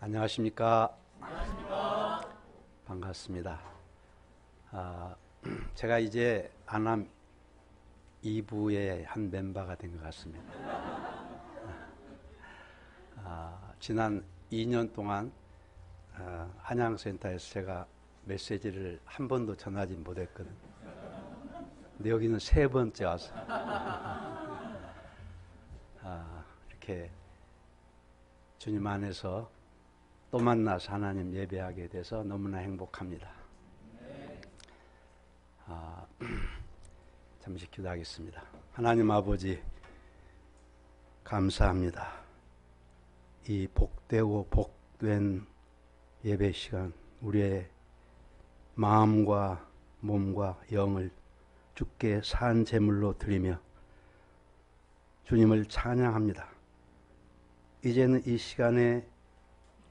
안녕하십니까. 반갑습니다. 제가 이제 안암 2부의 한 멤버가 된 것 같습니다. 지난 2년 동안 한양센터에서 제가 메시지를 한 번도 전하지 못했거든요. 근데 여기는 세 번째 와서 이렇게 주님 안에서 또 만나서 하나님 예배하게 돼서 너무나 행복합니다. 잠시 기도하겠습니다. 하나님 아버지, 감사합니다. 이 복되고 복된 예배 시간, 우리의 마음과 몸과 영을 주께 산 제물로 드리며 주님을 찬양합니다. 이제는 이 시간에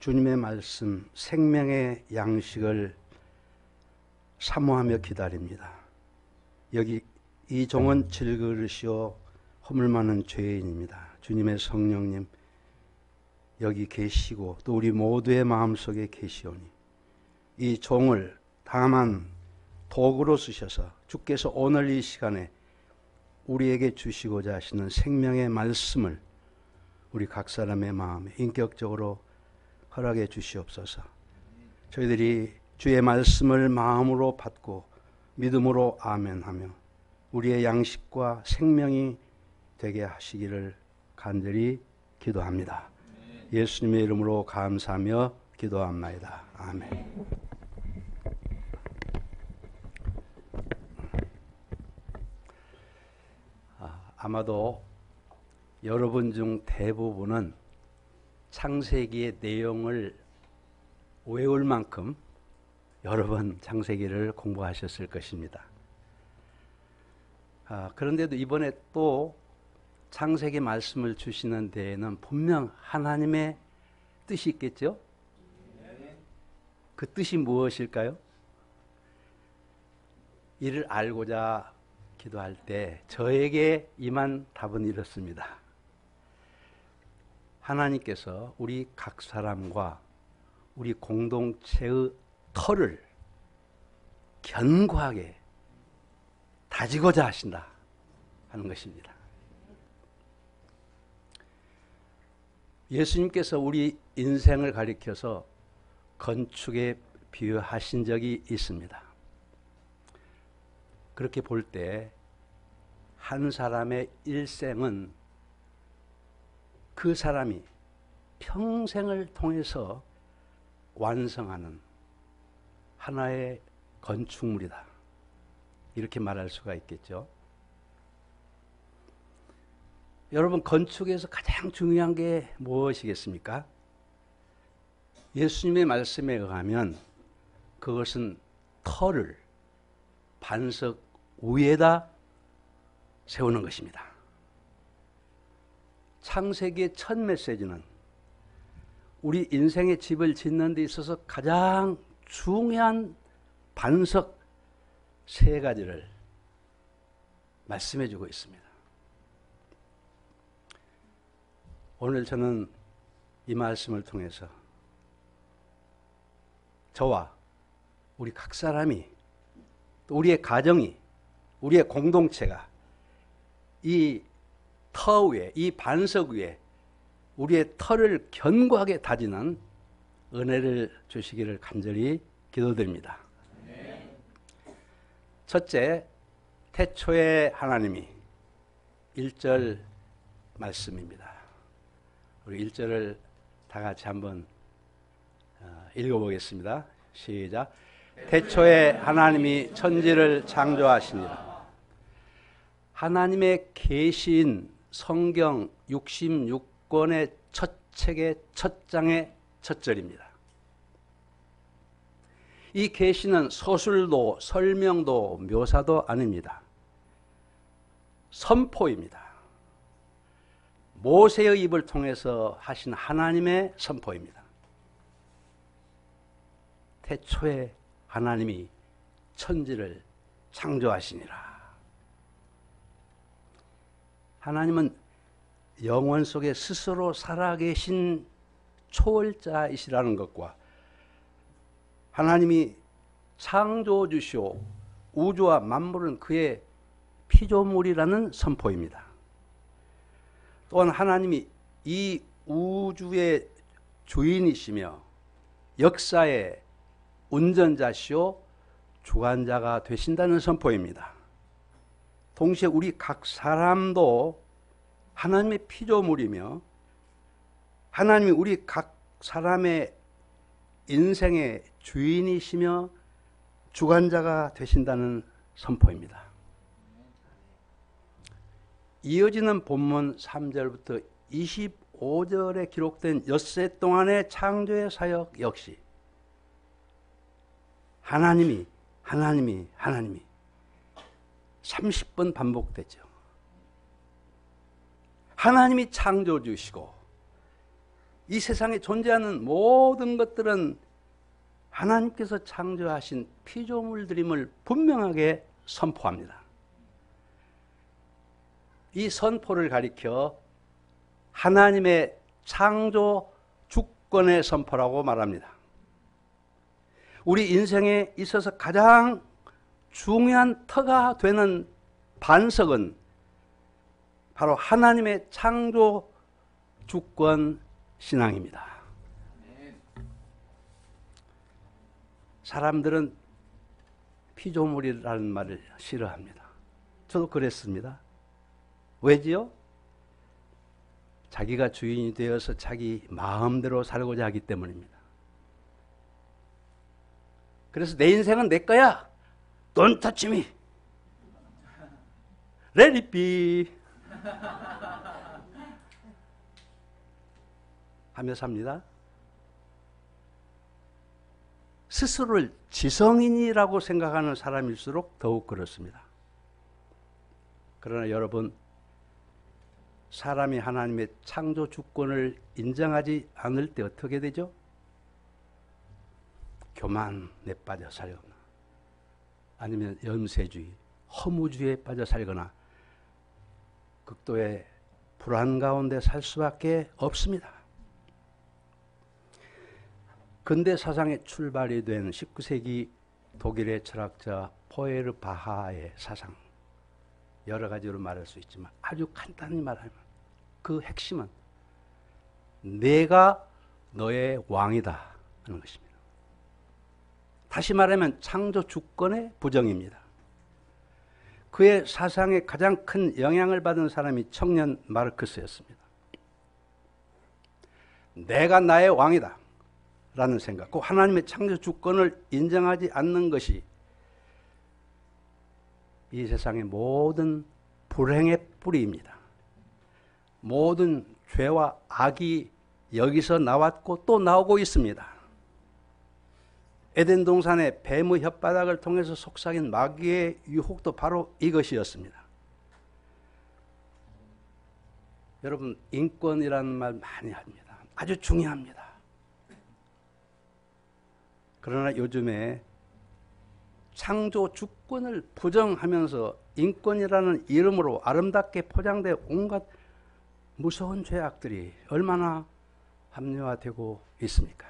주님의 말씀, 생명의 양식을 사모하며 기다립니다. 여기 이 종은 질그릇이요 허물 많은 죄인입니다. 주님의 성령님 여기 계시고 또 우리 모두의 마음속에 계시오니 이 종을 다만 도구로 쓰셔서 주께서 오늘 이 시간에 우리에게 주시고자 하시는 생명의 말씀을 우리 각 사람의 마음에 인격적으로 허락해 주시옵소서. 저희들이 주의 말씀을 마음으로 받고 믿음으로 아멘하며 우리의 양식과 생명이 되게 하시기를 간절히 기도합니다. 예수님의 이름으로 감사하며 기도합나이다. 아멘. 아마도 여러분 중 대부분은 창세기의 내용을 외울 만큼 여러 번 창세기를 공부하셨을 것입니다. 그런데도 이번에 또 창세기 말씀을 주시는 데에는 분명 하나님의 뜻이 있겠죠? 그 뜻이 무엇일까요? 이를 알고자 기도할 때 저에게 임한 답은 이렇습니다. 하나님께서 우리 각 사람과 우리 공동체의 터를 견고하게 다지고자 하신다 하는 것입니다. 예수님께서 우리 인생을 가리켜서 건축에 비유하신 적이 있습니다. 그렇게 볼 때 한 사람의 일생은 그 사람이 평생을 통해서 완성하는 하나의 건축물이다. 이렇게 말할 수가 있겠죠. 여러분, 건축에서 가장 중요한 게 무엇이겠습니까? 예수님의 말씀에 의하면 그것은 터를 반석 위에다 세우는 것입니다. 창세기의 첫 메시지는 우리 인생의 집을 짓는 데 있어서 가장 중요한 반석 세 가지를 말씀해 주고 있습니다. 오늘 저는 이 말씀을 통해서 저와 우리 각 사람이 또 우리의 가정이 우리의 공동체가 이 터 위에 이 반석 위에 우리의 터를 견고하게 다지는 은혜를 주시기를 간절히 기도드립니다. 첫째, 태초에 하나님이 1절 말씀입니다. 우리 1절을 다 같이 한번 읽어보겠습니다. 시작. 태초에 하나님이 천지를 창조하시니라. 하나님의 계시인 성경 66권의 첫 책의 첫 장의 첫 절입니다. 이 계시는 서술도 설명도 묘사도 아닙니다. 선포입니다. 모세의 입을 통해서 하신 하나님의 선포입니다. 태초에 하나님이 천지를 창조하시니라. 하나님은 영원 속에 스스로 살아계신 초월자이시라는 것과 하나님이 창조주시오 우주와 만물은 그의 피조물이라는 선포입니다. 또한 하나님이 이 우주의 주인이시며 역사의 운전자시오 주관자가 되신다는 선포입니다. 동시에 우리 각 사람도 하나님의 피조물이며 하나님이 우리 각 사람의 인생의 주인이시며 주관자가 되신다는 선포입니다. 이어지는 본문 3절부터 25절에 기록된 엿새 동안의 창조의 사역 역시 하나님이 30번 반복되죠. 하나님이 창조주시고 이 세상에 존재하는 모든 것들은 하나님께서 창조하신 피조물들임을 분명하게 선포합니다. 이 선포를 가리켜 하나님의 창조 주권의 선포라고 말합니다. 우리 인생에 있어서 가장 중요한 터가 되는 반석은 바로 하나님의 창조 주권 신앙입니다. 사람들은 피조물이라는 말을 싫어합니다. 저도 그랬습니다. 왜지요? 자기가 주인이 되어서 자기 마음대로 살고자 하기 때문입니다. 그래서 내 인생은 내 거야. Don't touch me. Let it be. 하며 삽니다. 스스로를 지성인이라고 생각하는 사람일수록 더욱 그렇습니다. 그러나 여러분, 사람이 하나님의 창조 주권을 인정하지 않을 때 어떻게 되죠? 교만에 빠져 살거나 아니면 염세주의, 허무주의에 빠져 살거나 극도의 불안 가운데 살 수밖에 없습니다. 근대 사상의 출발이 된 19세기 독일의 철학자 포에르바하의 사상, 여러 가지로 말할 수 있지만 아주 간단히 말하면 그 핵심은 내가 너의 왕이다 하는 것입니다. 다시 말하면 창조 주권의 부정입니다. 그의 사상에 가장 큰 영향을 받은 사람이 청년 마르크스였습니다. 내가 나의 왕이다 라는 생각, 그 하나님의 창조 주권을 인정하지 않는 것이 이 세상의 모든 불행의 뿌리입니다. 모든 죄와 악이 여기서 나왔고 또 나오고 있습니다. 에덴 동산의 뱀의 혓바닥을 통해서 속삭인 마귀의 유혹도 바로 이것이었습니다. 여러분, 인권이라는 말 많이 합니다. 아주 중요합니다. 그러나 요즘에 창조 주권을 부정하면서 인권이라는 이름으로 아름답게 포장된 온갖 무서운 죄악들이 얼마나 합리화되고 있습니까?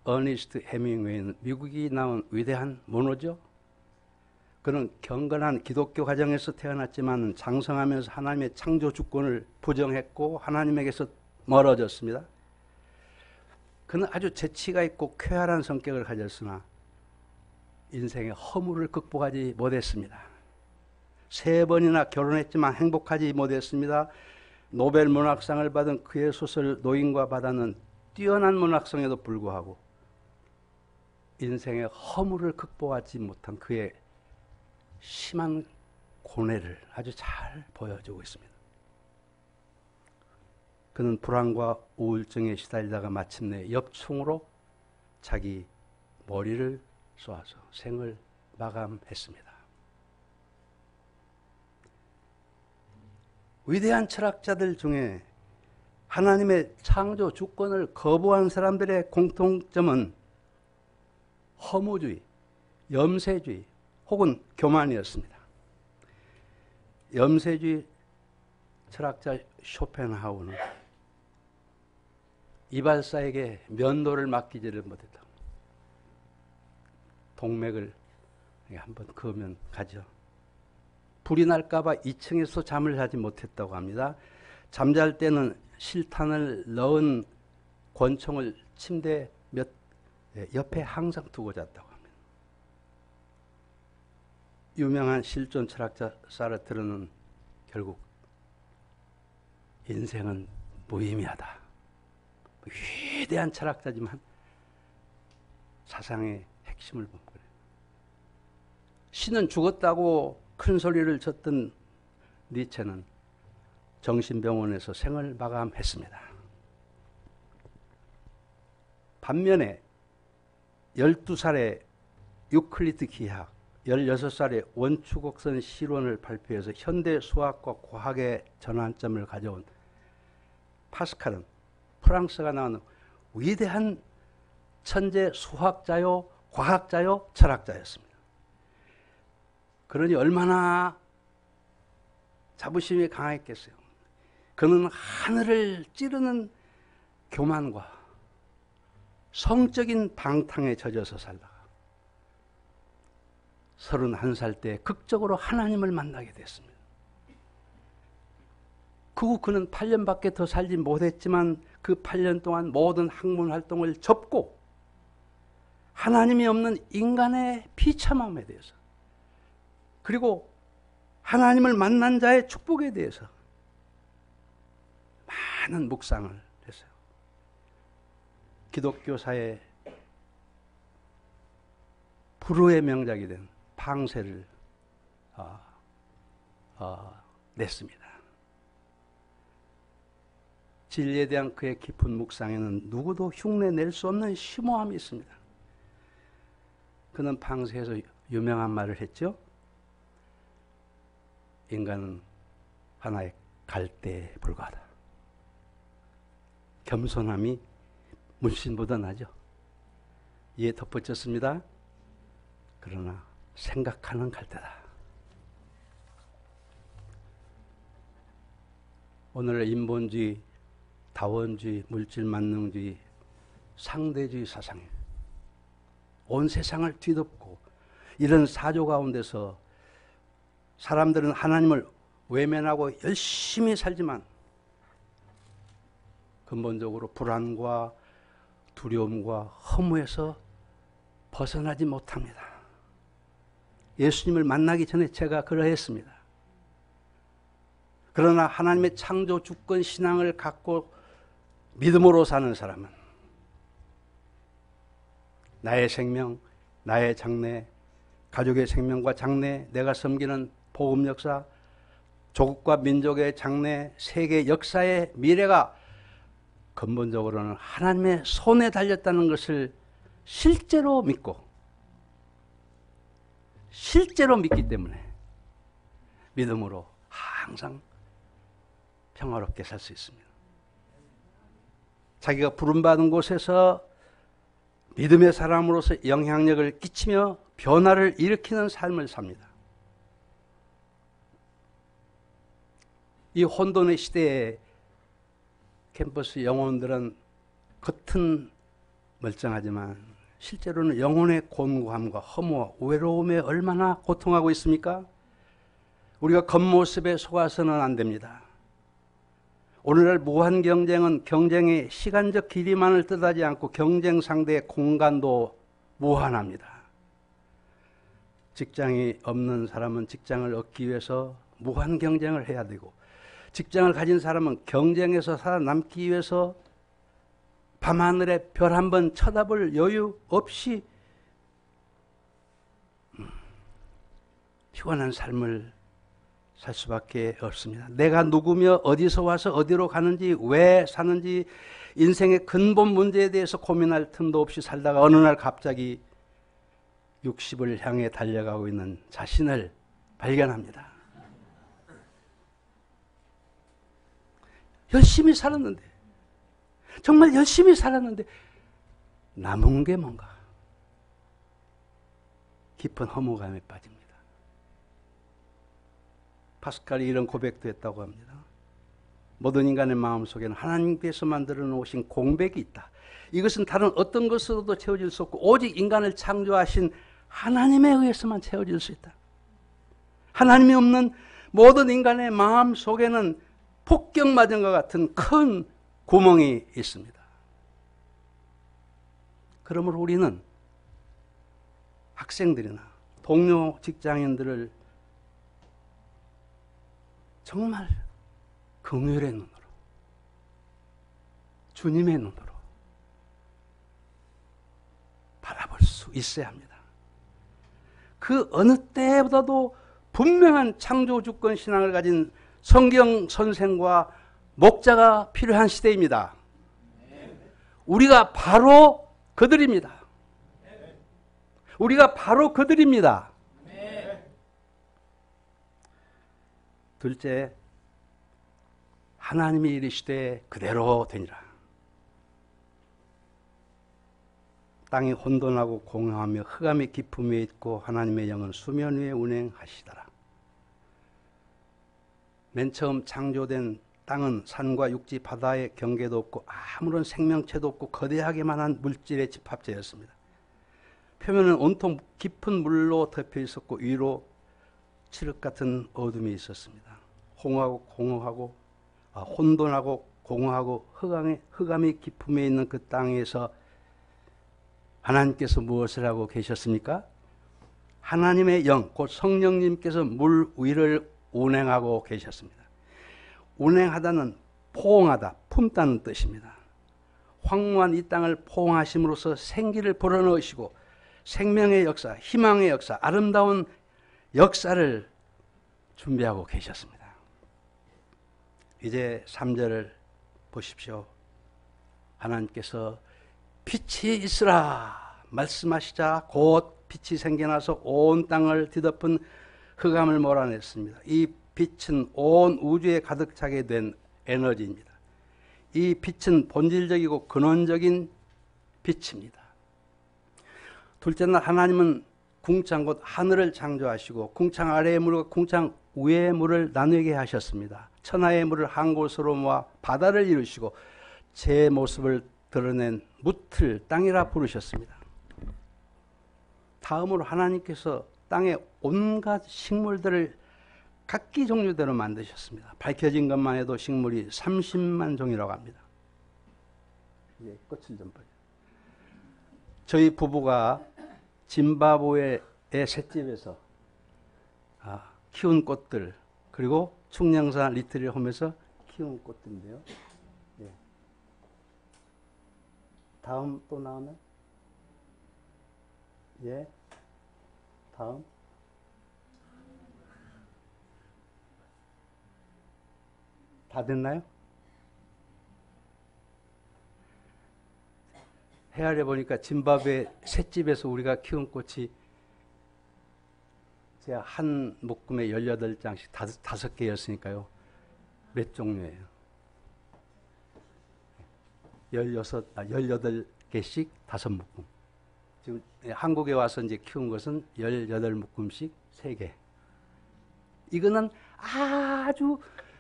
어니스트 해밍웨이는 미국이 나온 위대한 문호죠. 그는 경건한 기독교 가정에서 태어났지만 장성하면서 하나님의 창조 주권을 부정했고 하나님에게서 멀어졌습니다. 그는 아주 재치가 있고 쾌활한 성격을 가졌으나 인생의 허물을 극복하지 못했습니다. 3번이나 결혼했지만 행복하지 못했습니다. 노벨 문학상을 받은 그의 소설 노인과 바다는 뛰어난 문학성에도 불구하고 인생의 허물을 극복하지 못한 그의 심한 고뇌를 아주 잘 보여주고 있습니다. 그는 불안과 우울증에 시달리다가 마침내 엽총으로 자기 머리를 쏘아서 생을 마감했습니다. 위대한 철학자들 중에 하나님의 창조 주권을 거부한 사람들의 공통점은 허무주의, 염세주의 혹은 교만이었습니다. 염세주의 철학자 쇼펜하우는 이발사에게 면도를 맡기지를 못했다. 동맥을 한번 그으면 가죠. 불이 날까봐 2층에서 잠을 자지 못했다고 합니다. 잠잘 때는 실탄을 넣은 권총을 침대 옆에 항상 두고 잤다고 합니다. 유명한 실존 철학자 사르트르는 결국 인생은 무의미하다. 위대한 철학자지만 사상의 핵심을 본 거예요. 신은 죽었다고 큰 소리를 쳤던 니체는 정신병원에서 생을 마감했습니다. 반면에 12살에 유클리드 기하학, 16살에 원추곡선 실론을 발표해서 현대 수학과 과학의 전환점을 가져온 파스칼은 프랑스가 나오는 위대한 천재 수학자요, 과학자요, 철학자였습니다. 그러니 얼마나 자부심이 강했겠어요. 그는 하늘을 찌르는 교만과 성적인 방탕에 젖어서 살다가 31살 때 극적으로 하나님을 만나게 됐습니다. 그 후 그는 8년밖에 더 살지 못했지만 그 8년 동안 모든 학문 활동을 접고 하나님이 없는 인간의 비참함에 대해서, 그리고 하나님을 만난 자의 축복에 대해서 많은 묵상을 했어요. 기독교사의 불후의 명작이 된 방세를 냈습니다. 진리에 대한 그의 깊은 묵상에는 누구도 흉내낼 수 없는 심오함이 있습니다. 그는 방세에서 유명한 말을 했죠. 인간은 하나의 갈대에 불과하다. 겸손함이 문신보다 나죠. 이에 덧붙였습니다. 그러나 생각하는 갈대다. 오늘의 인본주의, 다원주의, 물질만능주의, 상대주의 사상이 온 세상을 뒤덮고 이런 사조 가운데서 사람들은 하나님을 외면하고 열심히 살지만 근본적으로 불안과 두려움과 허무에서 벗어나지 못합니다. 예수님을 만나기 전에 제가 그러했습니다. 그러나 하나님의 창조 주권 신앙을 갖고 믿음으로 사는 사람은 나의 생명, 나의 장래, 가족의 생명과 장래, 내가 섬기는 복음 역사, 조국과 민족의 장래, 세계 역사의 미래가 근본적으로는 하나님의 손에 달렸다는 것을 실제로 믿고 실제로 믿기 때문에 믿음으로 항상 평화롭게 살 수 있습니다. 자기가 부름받은 곳에서 믿음의 사람으로서 영향력을 끼치며 변화를 일으키는 삶을 삽니다. 이 혼돈의 시대에 캠퍼스 영혼들은 겉은 멀쩡하지만 실제로는 영혼의 곤고함과 허무와 외로움에 얼마나 고통하고 있습니까? 우리가 겉모습에 속아서는 안 됩니다. 오늘날 무한 경쟁은 경쟁의 시간적 길이만을 뜻하지 않고 경쟁 상대의 공간도 무한합니다. 직장이 없는 사람은 직장을 얻기 위해서 무한 경쟁을 해야 되고, 직장을 가진 사람은 경쟁에서 살아남기 위해서 밤하늘에 별 한 번 쳐다볼 여유 없이 피곤한 삶을 살 수밖에 없습니다. 내가 누구며 어디서 와서 어디로 가는지, 왜 사는지, 인생의 근본 문제에 대해서 고민할 틈도 없이 살다가 어느 날 갑자기 60을 향해 달려가고 있는 자신을 발견합니다. 열심히 살았는데, 정말 열심히 살았는데 남은 게 뭔가? 깊은 허무감에 빠집니다. 파스칼이 이런 고백도 했다고 합니다. 모든 인간의 마음속에는 하나님께서 만들어 놓으신 공백이 있다. 이것은 다른 어떤 것으로도 채워질 수 없고 오직 인간을 창조하신 하나님에 의해서만 채워질 수 있다. 하나님이 없는 모든 인간의 마음속에는 폭격 맞은 것 같은 큰 구멍이 있습니다. 그러므로 우리는 학생들이나 동료 직장인들을 정말 긍휼의 눈으로, 주님의 눈으로 바라볼 수 있어야 합니다. 그 어느 때보다도 분명한 창조주권 신앙을 가진 성경 선생과 목자가 필요한 시대입니다. 우리가 바로 그들입니다. 우리가 바로 그들입니다. 둘째, 하나님이 이르시되 그대로 되니라. 땅이 혼돈하고 공허하며 흑암의 깊음에 있고 하나님의 영은 수면 위에 운행하시더라. 맨 처음 창조된 땅은 산과 육지, 바다의 경계도 없고 아무런 생명체도 없고 거대하게만 한 물질의 집합체였습니다. 표면은 온통 깊은 물로 덮여 있었고 위로 칠흑 같은 어둠이 있었습니다. 혼돈하고 공허하고 흑암의 깊음에 있는 그 땅에서 하나님께서 무엇을 하고 계셨습니까? 하나님의 영, 곧 성령님께서 물 위를 운행하고 계셨습니다. 운행하다는 포옹하다, 품다는 뜻입니다. 황무한 이 땅을 포옹하심으로써 생기를 불어넣으시고 생명의 역사, 희망의 역사, 아름다운 역사를 준비하고 계셨습니다. 이제 3절을 보십시오. 하나님께서 빛이 있으라 말씀하시자 곧 빛이 생겨나서 온 땅을 뒤덮은 흑암을 몰아냈습니다. 이 빛은 온 우주에 가득 차게 된 에너지입니다. 이 빛은 본질적이고 근원적인 빛입니다. 둘째 날 하나님은 궁창 곧 하늘을 창조하시고 궁창 아래의 물과 궁창 위의 물을 나누게 하셨습니다. 천하의 물을 한 곳으로 모아 바다를 이루시고 제 모습을 드러낸 무틀 땅이라 부르셨습니다. 다음으로 하나님께서 땅의 온갖 식물들을 각기 종류대로 만드셨습니다. 밝혀진 것만 해도 식물이 30만 종이라고 합니다. 예, 꽃을 좀 봐요. 저희 부부가 짐바브웨의 셋집에서 키운 꽃들, 그리고 충령사 리트릴 홈에서 키운 꽃들인데요. 예. 다음 또 나오나요? 예. 다음. 다 됐나요? 헤아려 보니까 짐바브웨 셋집에서 우리가 키운 꽃이 제가 한 묶음에 18장씩 5개였으니까요. 몇 종류예요? 18개씩 5묶음. 지금 한국에 와서 이제 키운 것은 18묶음씩 3개. 이거는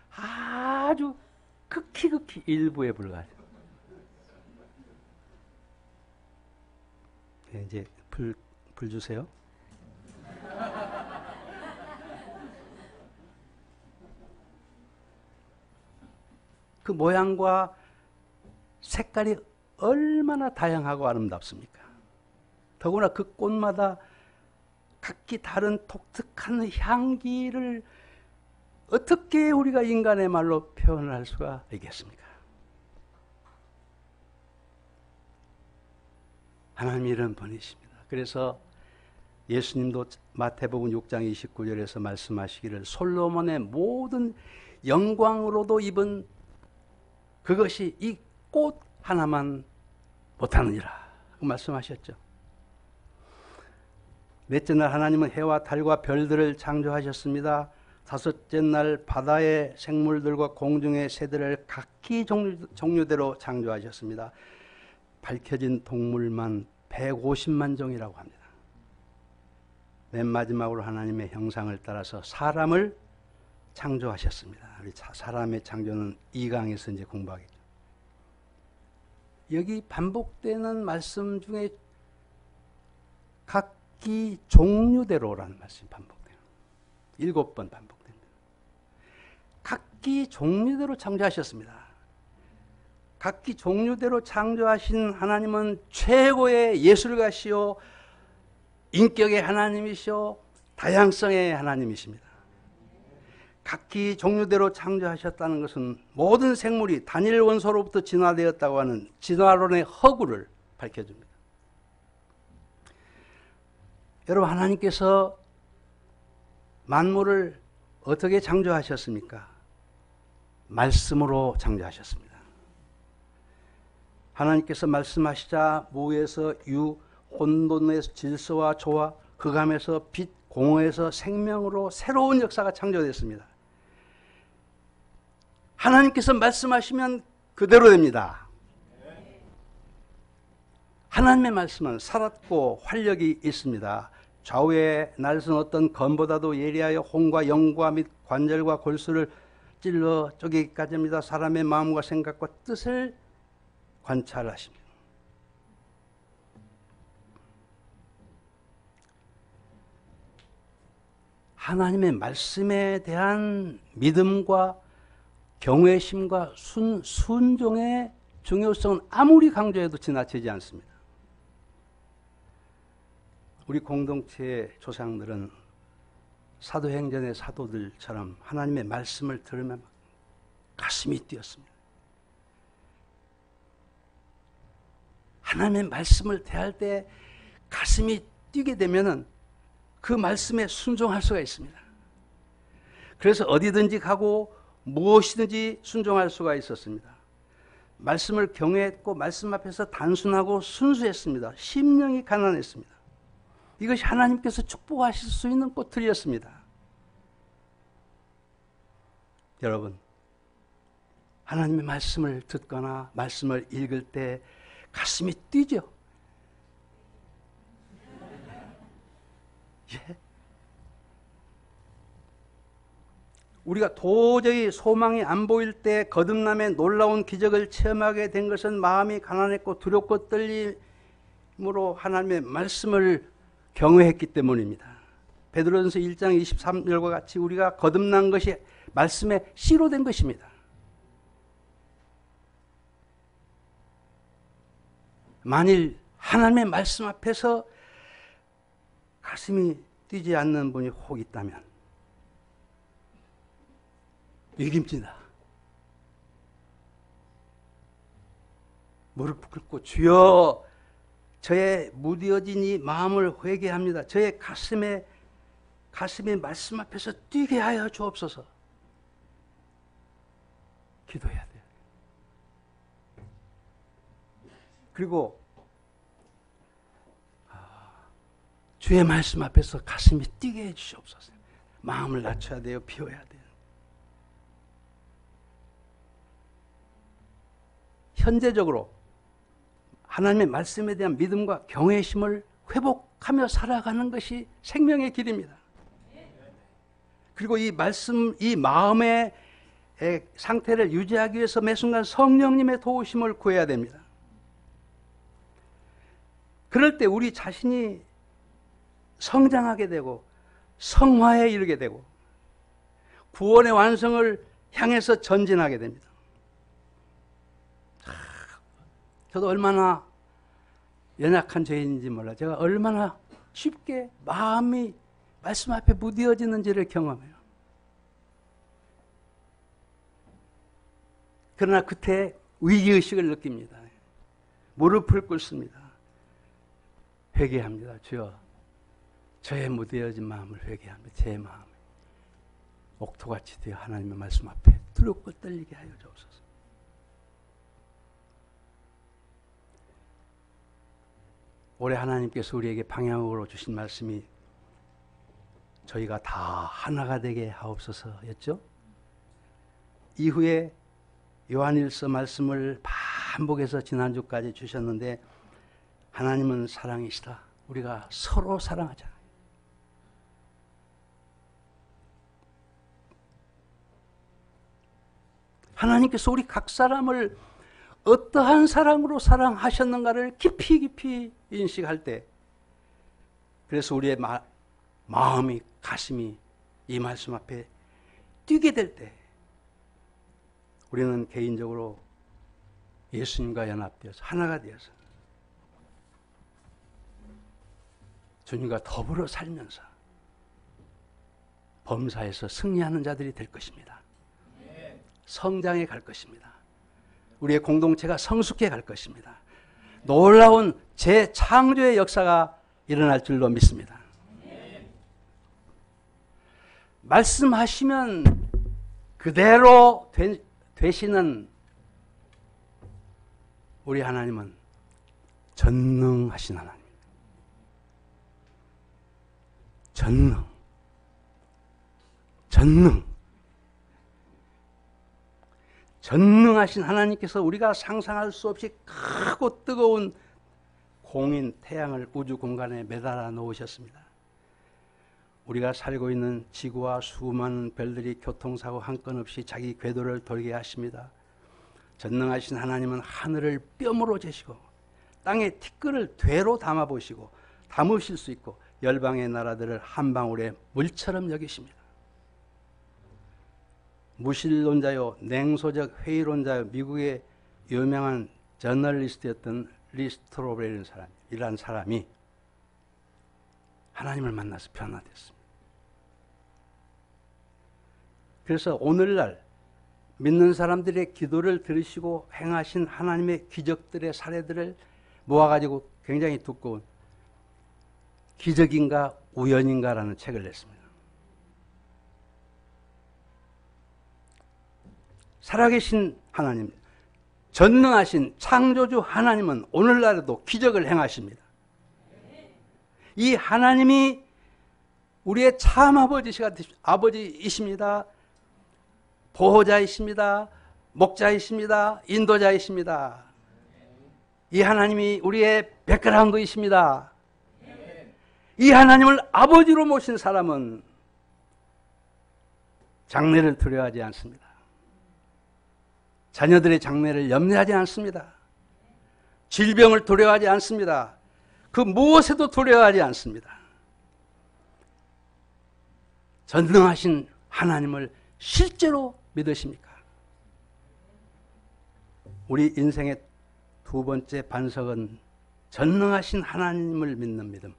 아주 극히 일부에 불과해요. 네, 이제 불 주세요. 그 모양과 색깔이 얼마나 다양하고 아름답습니까? 더구나 그 꽃마다 각기 다른 독특한 향기를 어떻게 우리가 인간의 말로 표현을 할 수가 있겠습니까? 하나님이 이런 분이십니다. 그래서 예수님도 마태복음 6장 29절에서 말씀하시기를 솔로몬의 모든 영광으로도 입은 그것이 이 꽃 하나만 못하느니라 그 말씀하셨죠. 넷째 날 하나님은 해와 달과 별들을 창조하셨습니다. 다섯째 날 바다의 생물들과 공중의 새들을 각기 종류대로 창조하셨습니다. 밝혀진 동물만 150만 종이라고 합니다. 맨 마지막으로 하나님의 형상을 따라서 사람을 창조하셨습니다. 우리 사람의 창조는 2강에서 이제 공부하겠죠. 여기 반복되는 말씀 중에 각기 종류대로라는 말씀이 반복돼요. 7번 반복됩니다. 각기 종류대로 창조하셨습니다. 각기 종류대로 창조하신 하나님은 최고의 예술가시요, 인격의 하나님이시요, 다양성의 하나님이십니다. 각기 종류대로 창조하셨다는 것은 모든 생물이 단일 원소로부터 진화되었다고 하는 진화론의 허구를 밝혀줍니다. 여러분, 하나님께서 만물을 어떻게 창조하셨습니까? 말씀으로 창조하셨습니다. 하나님께서 말씀하시자 무에서 유, 혼돈에서 질서와 조화, 흑암에서 빛, 공허에서 생명으로 새로운 역사가 창조됐습니다. 하나님께서 말씀하시면 그대로 됩니다. 하나님의 말씀은 살았고 활력이 있습니다. 좌우에 날선 어떤 검보다도 예리하여 혼과 영과 및 관절과 골수를 찔러 쪼개기까지 합니다. 사람의 마음과 생각과 뜻을 관찰하십니다. 하나님의 말씀에 대한 믿음과 경외심과 순종의 중요성은 아무리 강조해도 지나치지 않습니다. 우리 공동체의 조상들은 사도행전의 사도들처럼 하나님의 말씀을 들으면 가슴이 뛰었습니다. 하나님의 말씀을 대할 때 가슴이 뛰게 되면은 그 말씀에 순종할 수가 있습니다. 그래서 어디든지 가고 무엇이든지 순종할 수가 있었습니다. 말씀을 경외했고 말씀 앞에서 단순하고 순수했습니다. 심령이 가난했습니다. 이것이 하나님께서 축복하실 수 있는 꽃들이었습니다. 여러분, 하나님의 말씀을 듣거나 말씀을 읽을 때 가슴이 뛰죠. 예. 우리가 도저히 소망이 안 보일 때 거듭남의 놀라운 기적을 체험하게 된 것은 마음이 가난했고 두렵고 떨림으로 하나님의 말씀을 경외했기 때문입니다. 베드로전서 1장 23절과 같이 우리가 거듭난 것이 말씀에 씨로 된 것입니다. 만일 하나님의 말씀 앞에서 가슴이 뛰지 않는 분이 혹 있다면 위기입니다. 무릎 꿇고 주여 저의 무뎌진 이 마음을 회개합니다. 저의 가슴에 말씀 앞에서 뛰게 하여 주옵소서. 기도해야 돼요. 그리고 주의 말씀 앞에서 가슴이 뛰게 해주시옵소서. 마음을 낮춰야 돼요. 비워야 돼요. 현재적으로 하나님의 말씀에 대한 믿음과 경외심을 회복하며 살아가는 것이 생명의 길입니다. 그리고 이 말씀, 이 마음의 상태를 유지하기 위해서 매 순간 성령님의 도우심을 구해야 됩니다. 그럴 때 우리 자신이 성장하게 되고 성화에 이르게 되고 구원의 완성을 향해서 전진하게 됩니다. 저도 얼마나 연약한 죄인인지 몰라. 제가 얼마나 쉽게 마음이 말씀 앞에 무뎌지는지를 경험해요. 그러나 그때 위기의식을 느낍니다. 무릎을 꿇습니다. 회개합니다. 주여, 저의 무뎌진 마음을 회개합니다. 제 마음을 옥토같이 되어 하나님의 말씀 앞에 두렵고 떨리게 하여 주옵소서. 올해 하나님께서 우리에게 방향으로 주신 말씀이 저희가 다 하나가 되게 하옵소서였죠. 이후에 요한일서 말씀을 반복해서 지난주까지 주셨는데 하나님은 사랑이시다. 우리가 서로 사랑하자. 하나님께서 우리 각 사람을 어떠한 사랑으로 사랑하셨는가를 깊이 깊이 인식할 때, 그래서 우리의 마음이, 가슴이 이 말씀 앞에 뛰게 될 때, 우리는 개인적으로 예수님과 연합되어서 하나가 되어서 주님과 더불어 살면서 범사에서 승리하는 자들이 될 것입니다. 성장해 갈 것입니다. 우리의 공동체가 성숙해 갈 것입니다. 놀라운 재창조의 역사가 일어날 줄로 믿습니다. 말씀하시면 그대로 되시는 우리 하나님은 전능하신 하나님. 전능하신 하나님께서 우리가 상상할 수 없이 크고 뜨거운 공인 태양을 우주 공간에 매달아 놓으셨습니다. 우리가 살고 있는 지구와 수많은 별들이 교통사고 한 건 없이 자기 궤도를 돌게 하십니다. 전능하신 하나님은 하늘을 뼘으로 재시고 땅의 티끌을 되로 담아보시고 담으실 수 있고 열방의 나라들을 한 방울의 물처럼 여기십니다. 무신론자요, 냉소적 회의론자요, 미국의 유명한 저널리스트였던 리스트로벨이라는 사람이 하나님을 만나서 변화됐습니다. 그래서 오늘날 믿는 사람들의 기도를 들으시고 행하신 하나님의 기적들의 사례들을 모아가지고 굉장히 두꺼운 기적인가 우연인가라는 책을 냈습니다. 살아계신 하나님, 전능하신 창조주 하나님은 오늘날에도 기적을 행하십니다. 이 하나님이 우리의 참 아버지이십니다. 보호자이십니다. 목자이십니다. 인도자이십니다. 이 하나님이 우리의 백그라운드이십니다. 이 하나님을 아버지로 모신 사람은 장래를 두려워하지 않습니다. 자녀들의 장래를 염려하지 않습니다. 질병을 두려워하지 않습니다. 그 무엇에도 두려워하지 않습니다. 전능하신 하나님을 실제로 믿으십니까? 우리 인생의 두 번째 반석은 전능하신 하나님을 믿는 믿음,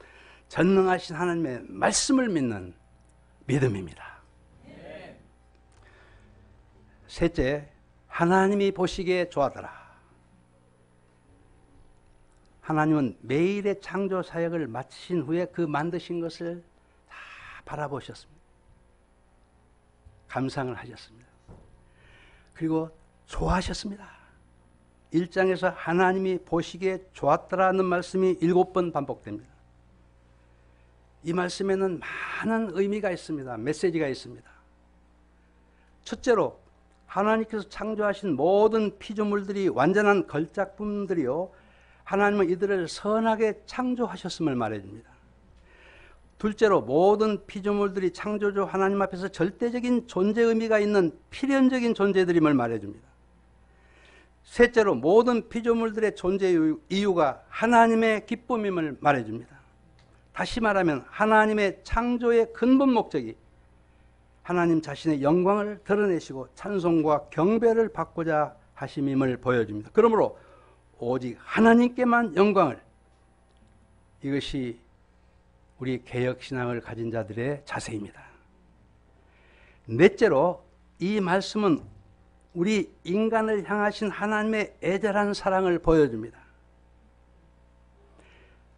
전능하신 하나님의 말씀을 믿는 믿음입니다. 셋째, 하나님이 보시기에 좋아하더라. 하나님은 매일의 창조 사역을 마치신 후에 그 만드신 것을 다 바라보셨습니다. 감상을 하셨습니다. 그리고 좋아하셨습니다. 1장에서 하나님이 보시기에 좋았더라는 말씀이 7번 반복됩니다. 이 말씀에는 많은 의미가 있습니다. 메시지가 있습니다. 첫째로 하나님께서 창조하신 모든 피조물들이 완전한 걸작품들이요, 하나님은 이들을 선하게 창조하셨음을 말해줍니다. 둘째로 모든 피조물들이 창조주 하나님 앞에서 절대적인 존재 의미가 있는 필연적인 존재들임을 말해줍니다. 셋째로 모든 피조물들의 존재 이유가 하나님의 기쁨임을 말해줍니다. 다시 말하면 하나님의 창조의 근본 목적이 하나님 자신의 영광을 드러내시고 찬송과 경배를 받고자 하심임을 보여줍니다. 그러므로 오직 하나님께만 영광을, 이것이 우리 개혁신앙을 가진 자들의 자세입니다. 넷째로 이 말씀은 우리 인간을 향하신 하나님의 애절한 사랑을 보여줍니다.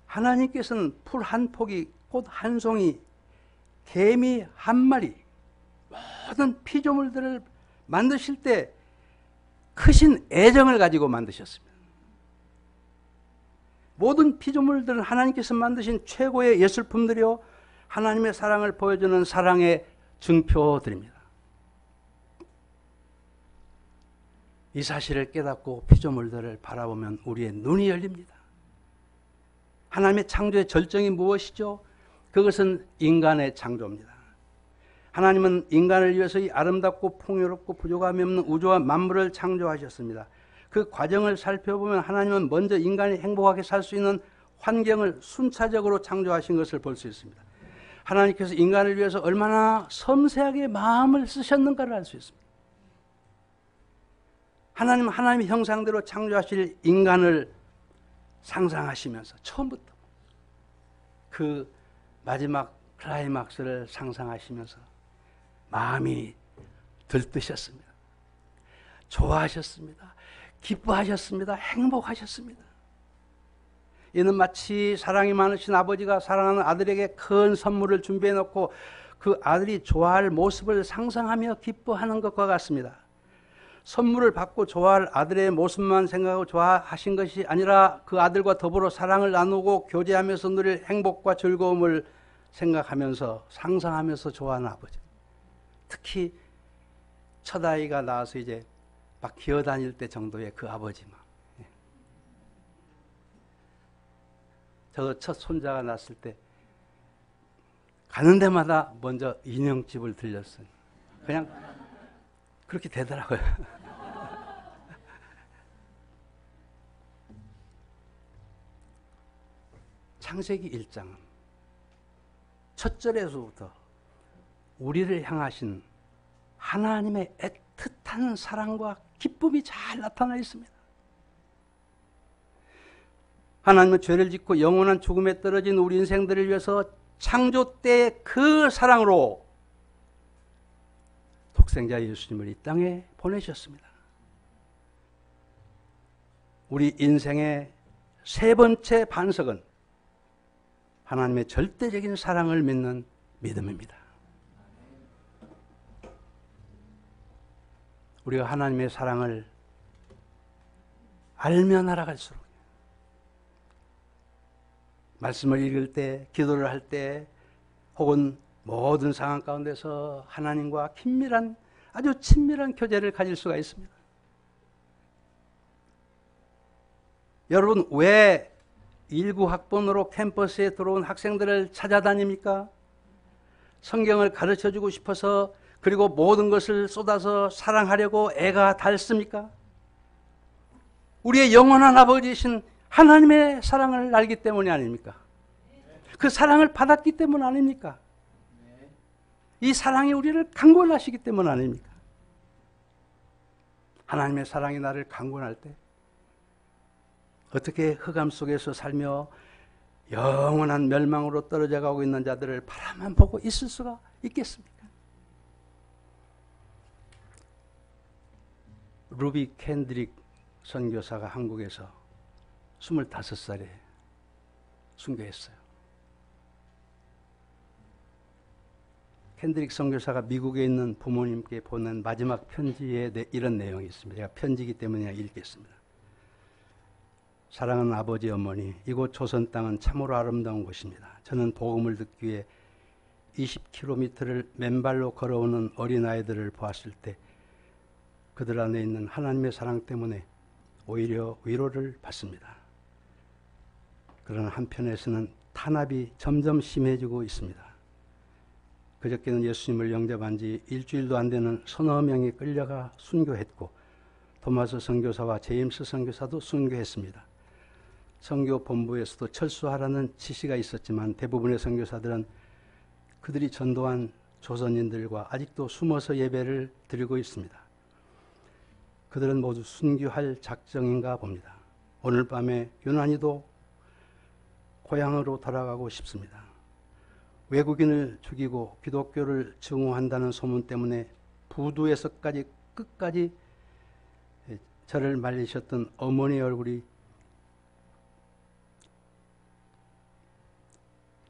하나님께서는 풀 한 포기, 꽃 한 송이, 개미 한 마리, 모든 피조물들을 만드실 때 크신 애정을 가지고 만드셨습니다. 모든 피조물들은 하나님께서 만드신 최고의 예술품들이요, 하나님의 사랑을 보여주는 사랑의 증표들입니다. 이 사실을 깨닫고 피조물들을 바라보면 우리의 눈이 열립니다. 하나님의 창조의 절정이 무엇이죠? 그것은 인간의 창조입니다. 하나님은 인간을 위해서 이 아름답고 풍요롭고 부족함이 없는 우주와 만물을 창조하셨습니다. 그 과정을 살펴보면 하나님은 먼저 인간이 행복하게 살 수 있는 환경을 순차적으로 창조하신 것을 볼 수 있습니다. 하나님께서 인간을 위해서 얼마나 섬세하게 마음을 쓰셨는가를 알 수 있습니다. 하나님은 하나님의 형상대로 창조하실 인간을 상상하시면서 처음부터 그 마지막 클라이막스를 상상하시면서 마음이 들뜨셨습니다. 좋아하셨습니다. 기뻐하셨습니다. 행복하셨습니다. 이는 마치 사랑이 많으신 아버지가 사랑하는 아들에게 큰 선물을 준비해 놓고 그 아들이 좋아할 모습을 상상하며 기뻐하는 것과 같습니다. 선물을 받고 좋아할 아들의 모습만 생각하고 좋아하신 것이 아니라 그 아들과 더불어 사랑을 나누고 교제하면서 누릴 행복과 즐거움을 생각하면서 상상하면서 좋아하는 아버지. 특히 첫 아이가 나와서 이제 막 기어다닐 때 정도의 그 아버지만. 저도 첫 손자가 났을 때 가는 데마다 먼저 인형집을 들렸어요. 그냥 그렇게 되더라고요. 창세기 1장은 첫 절에서부터 우리를 향하신 하나님의 애틋한 사랑과 기쁨이 잘 나타나 있습니다. 하나님은 죄를 짓고 영원한 죽음에 떨어진 우리 인생들을 위해서 창조 때의 그 사랑으로 독생자 예수님을 이 땅에 보내셨습니다. 우리 인생의 세 번째 반석은 하나님의 절대적인 사랑을 믿는 믿음입니다. 우리가 하나님의 사랑을 알며 날아갈수록 말씀을 읽을 때, 기도를 할 때, 혹은 모든 상황 가운데서 하나님과 긴밀한, 아주 친밀한 교제를 가질 수가 있습니다. 여러분, 왜 19학번으로 캠퍼스에 들어온 학생들을 찾아다닙니까? 성경을 가르쳐주고 싶어서, 그리고 모든 것을 쏟아서 사랑하려고 애가 닳습니까? 우리의 영원한 아버지이신 하나님의 사랑을 알기 때문이 아닙니까? 그 사랑을 받았기 때문 아닙니까? 이 사랑이 우리를 강권하시기 때문 아닙니까? 하나님의 사랑이 나를 강권할 때 어떻게 흑암 속에서 살며 영원한 멸망으로 떨어져 가고 있는 자들을 바라만 보고 있을 수가 있겠습니까? 루비 캔드릭 선교사가 한국에서 25살에 순교했어요. 캔드릭 선교사가 미국에 있는 부모님께 보낸 마지막 편지에 이런 내용이 있습니다. 제가 편지이기 때문에 읽겠습니다. 사랑하는 아버지, 어머니, 이곳 조선 땅은 참으로 아름다운 곳입니다. 저는 복음을 듣기 위해 20km를 맨발로 걸어오는 어린아이들을 보았을 때 그들 안에 있는 하나님의 사랑 때문에 오히려 위로를 받습니다. 그러나 한편에서는 탄압이 점점 심해지고 있습니다. 그저께는 예수님을 영접한 지 일주일도 안 되는 서너 명이 끌려가 순교했고 토마스 선교사와 제임스 선교사도 순교했습니다. 선교 본부에서도 철수하라는 지시가 있었지만 대부분의 선교사들은 그들이 전도한 조선인들과 아직도 숨어서 예배를 드리고 있습니다. 그들은 모두 순교할 작정인가 봅니다. 오늘 밤에 유난히도 고향으로 돌아가고 싶습니다. 외국인을 죽이고 기독교를 증오한다는 소문 때문에 부두에서까지 끝까지 저를 말리셨던 어머니의 얼굴이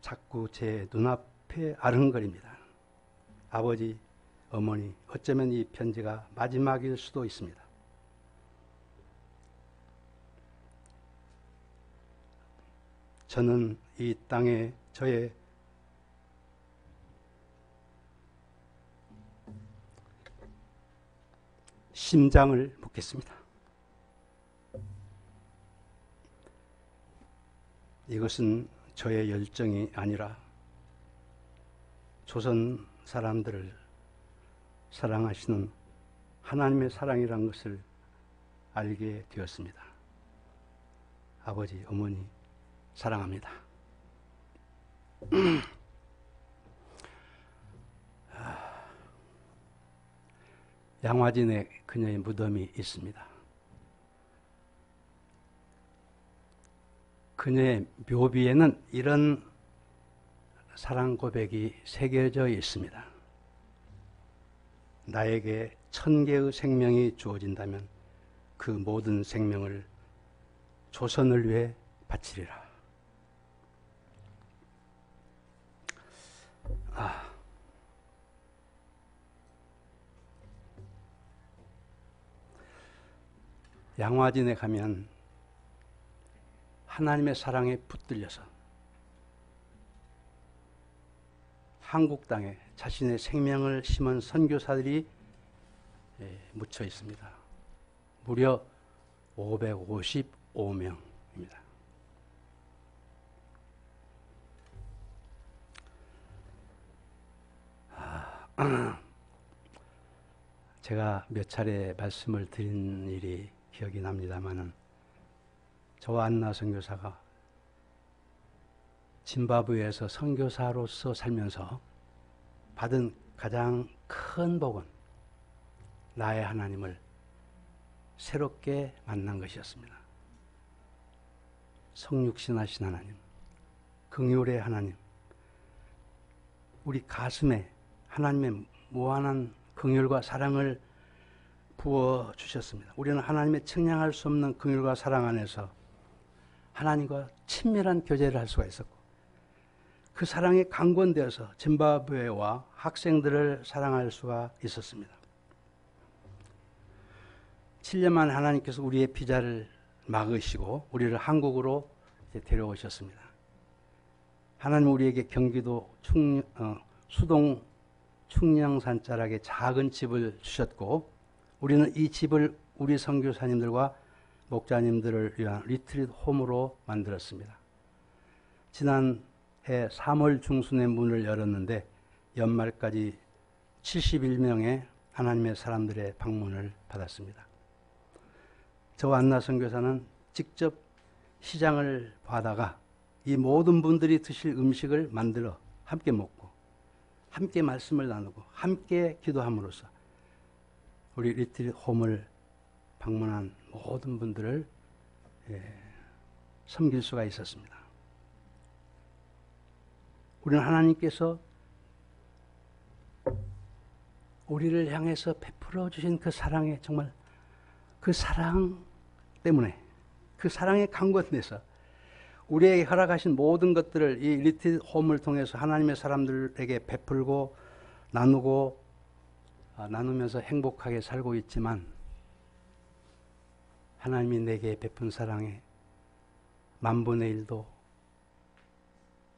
자꾸 제 눈앞에 아른거립니다. 아버지, 어머니, 어쩌면 이 편지가 마지막일 수도 있습니다. 저는 이 땅에 저의 심장을 묻겠습니다. 이것은 저의 열정이 아니라 조선 사람들을 사랑하시는 하나님의 사랑이란 것을 알게 되었습니다. 아버지, 어머니 사랑합니다. 양화진에 그녀의 무덤이 있습니다. 그녀의 묘비에는 이런 사랑 고백이 새겨져 있습니다. 나에게 1000개의 생명이 주어진다면 그 모든 생명을 조선을 위해 바치리라. 양화진에 가면 하나님의 사랑에 붙들려서 한국 땅에 자신의 생명을 심은 선교사들이 묻혀 있습니다. 무려 555명입니다. 제가 몇 차례 말씀을 드린 일이 기억이 납니다마는 저와 안나 선교사가 짐바브웨에서 선교사로서 살면서 받은 가장 큰 복은 나의 하나님을 새롭게 만난 것이었습니다. 성육신하신 하나님, 긍휼의 하나님, 우리 가슴에 하나님의 무한한 긍휼과 사랑을 부어주셨습니다. 우리는 하나님의 측량할 수 없는 긍휼과 사랑 안에서 하나님과 친밀한 교제를 할 수가 있었고, 그 사랑에 강권되어서 짐바브웨와 학생들을 사랑할 수가 있었습니다. 7년 만에 하나님께서 우리의 비자를 막으시고 우리를 한국으로 데려오셨습니다. 하나님 우리에게 경기도 수동 충령산 자락에 작은 집을 주셨고, 우리는 이 집을 우리 선교사님들과 목자님들을 위한 리트릿 홈으로 만들었습니다. 지난해 3월 중순에 문을 열었는데 연말까지 71명의 하나님의 사람들의 방문을 받았습니다. 저와 안나 선교사는 직접 시장을 봐다가 이 모든 분들이 드실 음식을 만들어 함께 먹고 함께 말씀을 나누고 함께 기도함으로써 우리 리트릿 홈을 방문한 모든 분들을 섬길 수가 있었습니다. 우리는 하나님께서 우리를 향해서 베풀어 주신 그 사랑에, 정말 그 사랑 때문에, 그 사랑에 강권돼서 우리에게 허락하신 모든 것들을 이 리트릿 홈을 통해서 하나님의 사람들에게 베풀고 나누면서 행복하게 살고 있지만, 하나님이 내게 베푼 사랑에 10,000분의 1도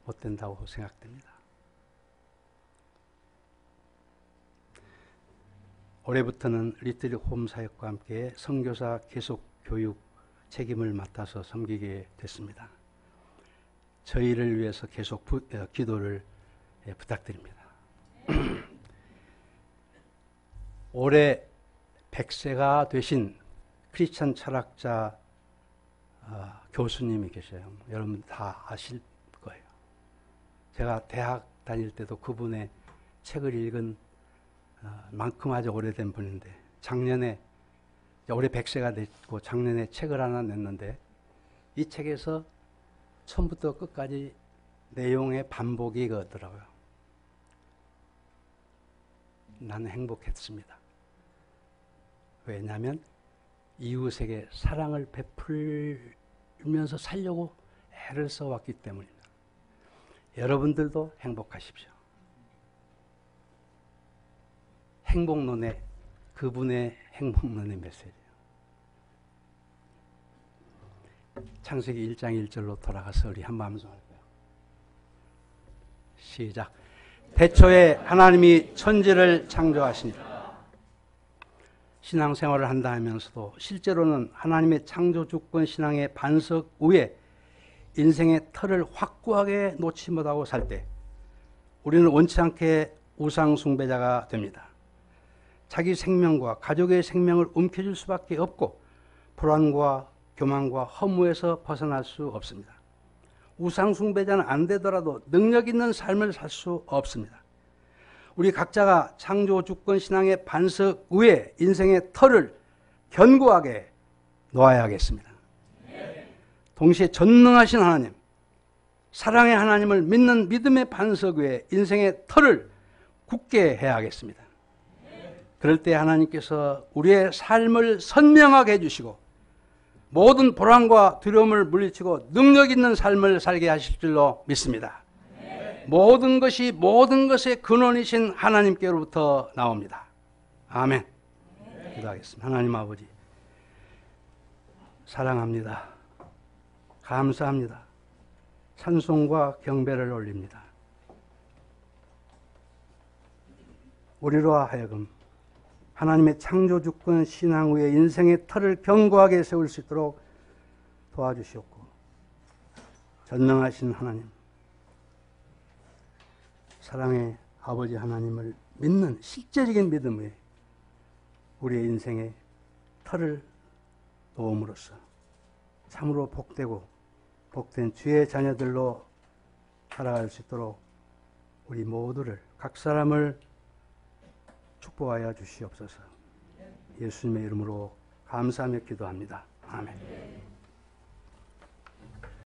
못 된다고 생각됩니다. 올해부터는 리트릿 홈 사역과 함께 선교사 계속 교육 책임을 맡아서 섬기게 됐습니다. 저희를 위해서 계속 기도를 부탁드립니다. 올해 100세가 되신 크리스천 철학자 교수님이 계셔요. 여러분 다 아실 거예요. 제가 대학 다닐 때도 그분의 책을 읽은 만큼 아주 오래된 분인데, 작년에 올해 100세가 됐고 작년에 책을 하나 냈는데, 이 책에서 처음부터 끝까지 내용의 반복이 있더라고요. 나는 행복했습니다. 왜냐하면 이웃에게 사랑을 베풀면서 살려고 애를 써왔기 때문입니다. 여러분들도 행복하십시오. 행복론의, 그분의 행복론의 메시지예요. 창세기 1장 1절로 돌아가서 우리 한번 암송할까요? 시작. 태초에 하나님이 천지를 창조하시니라. 신앙생활을 한다 하면서도 실제로는 하나님의 창조주권 신앙의 반석 위에 인생의 틀을 확고하게 놓지 못하고 살 때, 우리는 원치 않게 우상 숭배자가 됩니다. 자기 생명과 가족의 생명을 움켜쥘 수밖에 없고 불안과 교만과 허무에서 벗어날 수 없습니다. 우상 숭배자는 안 되더라도 능력 있는 삶을 살 수 없습니다. 우리 각자가 창조 주권 신앙의 반석 위에 인생의 터를 견고하게 놓아야겠습니다. 동시에 전능하신 하나님, 사랑의 하나님을 믿는 믿음의 반석 위에 인생의 터를 굳게 해야겠습니다. 그럴 때 하나님께서 우리의 삶을 선명하게 해주시고 모든 불안과 두려움을 물리치고 능력 있는 삶을 살게 하실 줄로 믿습니다. 모든 것이 모든 것의 근원이신 하나님께로부터 나옵니다. 아멘. 기도하겠습니다. 하나님 아버지, 사랑합니다. 감사합니다. 찬송과 경배를 올립니다. 우리로 하여금 하나님의 창조주권 신앙 위에 인생의 터를 견고하게 세울 수 있도록 도와주시옵고, 전능하신 하나님, 사랑의 아버지 하나님을 믿는 실제적인 믿음 위에 우리의 인생의 터를 놓음으로써 참으로 복되고 복된 주의 자녀들로 살아갈 수 있도록 우리 모두를, 각 사람을 축복하여 주시옵소서. 예수님의 이름으로 감사하며 기도합니다. 아멘.